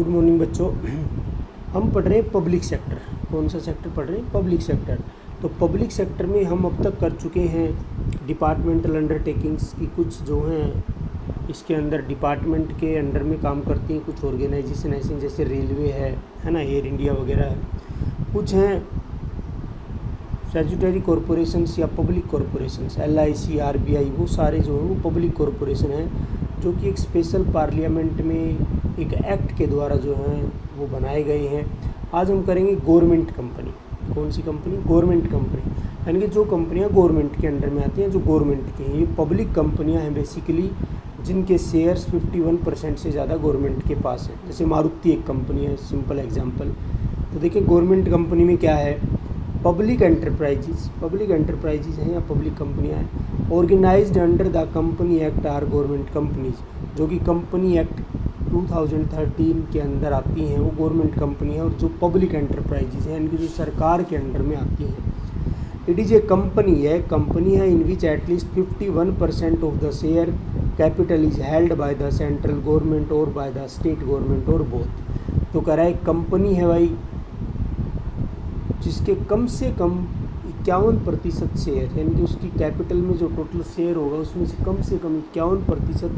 Good morning बच्चों। हम पढ़ रहे हैं पब्लिक सेक्टर। कौन सा सेक्टर पढ़ रहे हैं? Public sector. तो पब्लिक सेक्टर में हम अब तक कर चुके हैं डिपार्टमेंटल अंडरटेकिंग्स की, कुछ जो हैं इसके अंदर डिपार्टमेंट के अंडर में काम करती हैं, कुछ ऑर्गेनाइजेशन ऐसी जैसे रेलवे है ना, एयर इंडिया वगैरह है। कुछ हैं स्टैट्यूटरी कॉरपोरेशंस या पब्लिक कॉरपोरेशंस, LIC, RBI, वो सारे जो हैं वो पब्लिक कॉरपोरेशन हैं जो कि एक स्पेशल पार्लियामेंट में एक एक्ट के द्वारा जो हैं वो बनाए गए हैं। आज हम करेंगे गवर्नमेंट कंपनी। कौन सी कंपनी? गवर्नमेंट कंपनी, यानी कि जो कंपनियां गवर्नमेंट के अंडर में आती हैं, जो गवर्नमेंट की हैं। ये पब्लिक कंपनियां हैं बेसिकली, जिनके शेयर्स 51% से ज़्यादा गवर्नमेंट के पास हैं। जैसे मारुति एक कंपनी है, सिंपल एग्जांपल। तो देखिए गवर्नमेंट कंपनी में क्या है, पब्लिक एंटरप्राइजेज हैं या पब्लिक कंपनियां हैं। Organised under the company act are government companies, जो कि कंपनी एक्ट 2013 के अंदर आती हैं, वो गवर्नमेंट कंपनी है। और जो पब्लिक एंटरप्राइजेज हैं, इनकी जो सरकार के अंडर में आती हैं। इट इज़ ए कंपनी है in which at least 51% of the share capital is held by the central government और बाय द स्टेट गवर्नमेंट और बोथ। तो कह रहा है कंपनी है भाई जिसके कम से कम 51% शेयर, यानी कि उसकी कैपिटल में जो टोटल शेयर होगा उसमें से कम 51%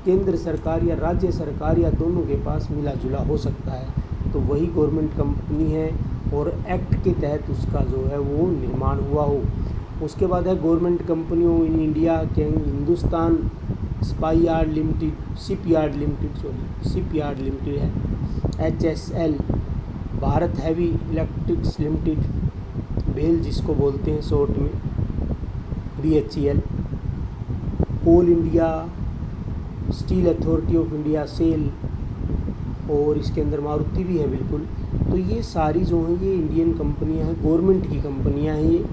केंद्र सरकार या राज्य सरकार या दोनों के पास मिला जुला हो सकता है, तो वही गवर्नमेंट कंपनी है और एक्ट के तहत उसका जो है वो निर्माण हुआ हो। उसके बाद है गवर्नमेंट कंपनियों इन इंडिया के हिंदुस्तान शिपयार्ड लिमिटेड है, HSL, Bharat heavy electricals limited, BHEL जिसको बोलते हैं शॉर्ट में, BHEL, Coal India, Steel Authority of India, SAIL, और इसके अंदर मारुति भी है बिल्कुल। तो ये सारी जो हैं ये इंडियन कंपनियां हैं, गवर्नमेंट की कंपनियां हैं, ये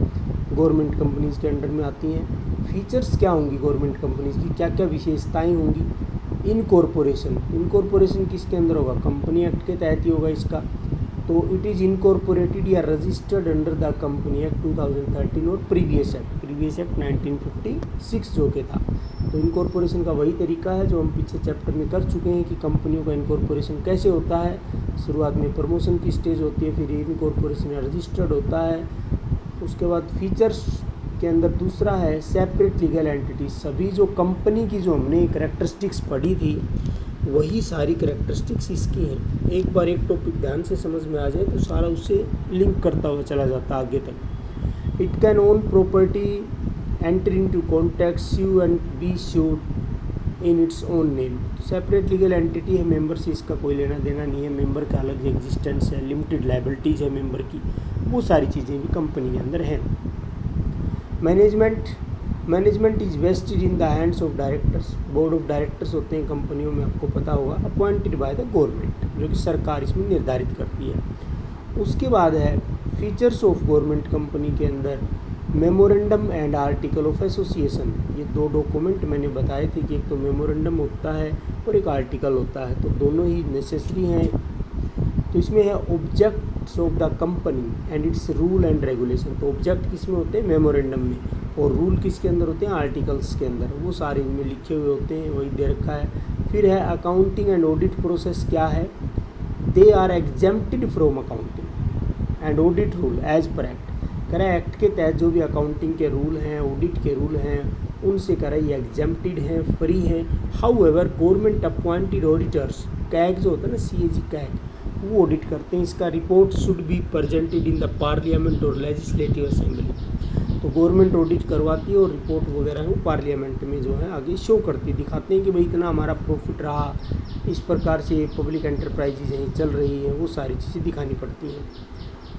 गवर्नमेंट कंपनीज़ के अंडर में आती हैं। फीचर्स क्या होंगी गवर्नमेंट कंपनीज़ की, क्या क्या विशेषताएं होंगी? इनकॉर्पोरेशन किसके अंदर होगा? कंपनी एक्ट के तहत ही होगा इसका। तो इट इज़ इनकॉर्पोरेटेड या registered under the company act 2013 और प्रीवियस एक्ट 1956 जो के था। तो इनकॉर्पोरेशन का वही तरीका है जो हम पीछे चैप्टर में कर चुके हैं कि कंपनियों का इनकॉर्पोरेशन कैसे होता है। शुरुआत में प्रमोशन की स्टेज होती है, फिर इनकॉर्पोरेशन रजिस्टर्ड होता है। उसके बाद फीचर्स के अंदर दूसरा है सेपरेट लीगल एंटिटी। सभी जो कंपनी की जो हमने करैक्टरिस्टिक्स पढ़ी थी वही सारी करैक्टरिस्टिक्स इसकी हैं। एक बार एक टॉपिक ध्यान से समझ में आ जाए तो सारा उससे लिंक करता हुआ चला जाता आगे तक। It can own property, enter into contract, sue and be sued in its own name. Separate legal entity है, मेंबर से इसका कोई लेना देना नहीं है, मेंबर का अलग एग्जिस्टेंस है, लिमिटेड लायबिलिटीज़ है मेंबर की, वो सारी चीज़ें भी कंपनी के अंदर हैं। Management is vested in the hands of directors. Board of directors होते हैं कंपनियों में, आपको पता होगा, अपॉइंटेड बाय द गवर्नमेंट, जो कि सरकार इसमें निर्धारित करती है। उसके बाद है फीचर्स ऑफ गवर्नमेंट कंपनी के अंदर memorandum and article of association. ये दो डॉक्यूमेंट मैंने बताए थे कि एक तो मेमोरेंडम होता है और एक आर्टिकल होता है, तो दोनों ही नेसेसरी हैं। तो इसमें है objects of the company and it's rule and regulation. तो ऑब्जेक्ट किस में होते हैं? मेमोरेंडम में। और रूल किसके अंदर होते हैं? आर्टिकल्स के अंदर। वो सारे इनमें लिखे हुए होते हैं, वही दे रखा है। फिर है अकाउंटिंग एंड ऑडिट प्रोसेस क्या है? They are exempted from accounting and audit rule as per act. कह रहा है एक्ट के तहत जो भी अकाउंटिंग के रूल हैं, ऑडिट के रूल हैं, उनसे कह रहा है ये एग्जेम्प्टेड हैं, फ्री हैं। However government appointed auditors, CAG जो होता है ना, CAG कैग, वो ऑडिट करते हैं। इसका report should be presented in the parliament और लेजिस्लेटिव असेंबली। तो गवर्नमेंट ऑडिट करवाती है और रिपोर्ट वगैरह है वो पार्लियामेंट में जो है आगे शो करती, दिखाते हैं कि भाई इतना हमारा प्रॉफिट रहा, इस प्रकार से पब्लिक एंटरप्राइजेज हैं चल रही है, वो सारी चीज़ें दिखानी पड़ती हैं।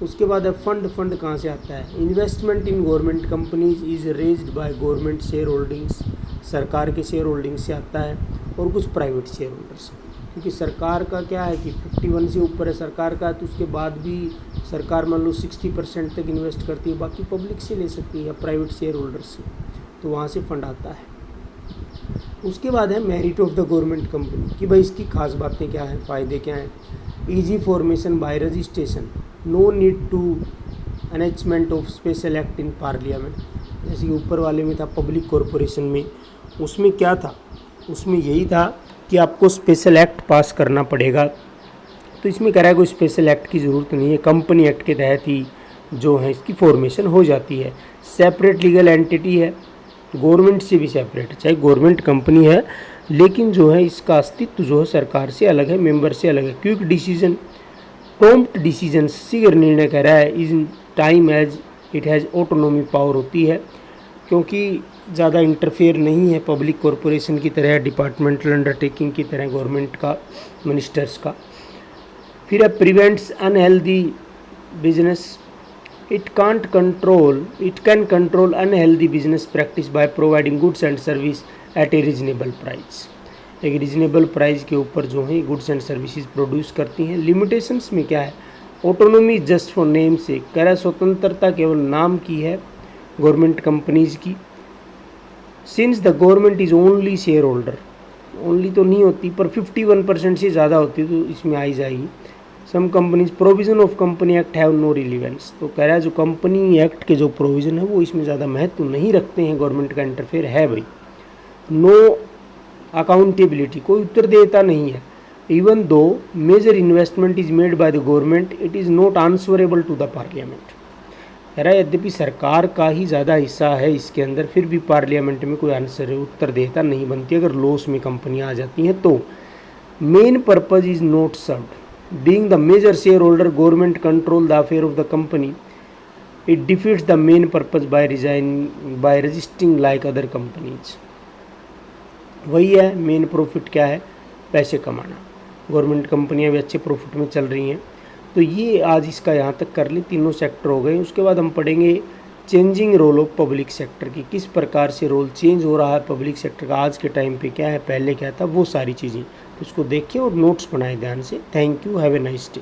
उसके बाद है फंड कहाँ से आता है? Investment in government companies is raised by government share holdings. सरकार के शेयर होल्डिंग से आता है और कुछ प्राइवेट शेयर होल्डर्स, क्योंकि सरकार का क्या है कि 51 से ऊपर है सरकार का, तो उसके बाद भी सरकार मान लो 60% तक इन्वेस्ट करती है, बाकी पब्लिक से ले सकती है या प्राइवेट शेयर होल्डर से, तो वहाँ से फंड आता है। उसके बाद है merit of the government company, कि भाई इसकी खास बातें क्या हैं, फ़ायदे क्या हैं? Easy formation by registration, no need to enactment of special act in parliament. जैसे ऊपर वाले में था पब्लिक कॉरपोरेशन में, उसमें क्या था? उसमें यही था कि आपको स्पेशल एक्ट पास करना पड़ेगा तो इसमें कह रहा है कोई स्पेशल एक्ट की ज़रूरत नहीं है, कंपनी एक्ट के तहत ही जो है इसकी फॉर्मेशन हो जाती है। सेपरेट लीगल एंटिटी है, गवर्नमेंट से भी सेपरेट, चाहे गवर्नमेंट कंपनी है लेकिन जो है इसका अस्तित्व जो है सरकार से अलग है, मेंबर से अलग है। क्विक डिसीजन, प्रॉम्प्ट डिसीजन, शीघ्र निर्णय कह रहा है, is time as it has autonomy power होती है, क्योंकि ज़्यादा इंटरफेयर नहीं है पब्लिक कॉरपोरेशन की तरह, डिपार्टमेंटल अंडरटेकिंग की तरह गवर्नमेंट का, मिनिस्टर्स का। फिर है prevents unhealthy business, it can control unhealthy business practice by providing goods and service eight A reasonable price. एक रीजनेबल प्राइस के ऊपर जो है गुड्स एंड सर्विसेज प्रोड्यूस करती हैं। लिमिटेशंस में क्या है, ऑटोनॉमी जस्ट फॉर नेम से, कह रहा है स्वतंत्रता केवल नाम की है गवर्नमेंट कंपनीज की। Since the government is only share holder, only तो नहीं होती पर 51% से ज़्यादा होती है तो इसमें आई जाएगी। Some companies provision of company act have no relevance, तो कह रहा है जो कंपनी एक्ट के जो प्रोविज़न है वो इसमें ज़्यादा महत्व नहीं रखते हैं, गवर्नमेंट का इंटरफेयर है भाई। नो अकाउंटेबिलिटी, कोई उत्तरदेयता नहीं है। Even though major investment is made by the government it is not answerable to the parliament. कह रहा है यद्यपि सरकार का ही ज़्यादा हिस्सा है इसके अंदर, फिर भी पार्लियामेंट में कोई आंसर उत्तरदेयता नहीं बनती अगर लॉस में कंपनियां आ जाती हैं तो। Main purpose is not served, being the major share holder government control the affair of the company, it defeats the main purpose by registering like other companies. वही है मेन प्रॉफिट क्या है, पैसे कमाना। गवर्नमेंट कंपनियां भी अच्छे प्रॉफिट में चल रही हैं। तो ये आज इसका यहाँ तक कर ले, तीनों सेक्टर हो गए। उसके बाद हम पढ़ेंगे changing role of public sector की, किस प्रकार से रोल चेंज हो रहा है पब्लिक सेक्टर का, आज के टाइम पे क्या है, पहले क्या था, वो सारी चीज़ें। तो इसको देखिए और नोट्स बनाए ध्यान से। Thank you, have a nice day.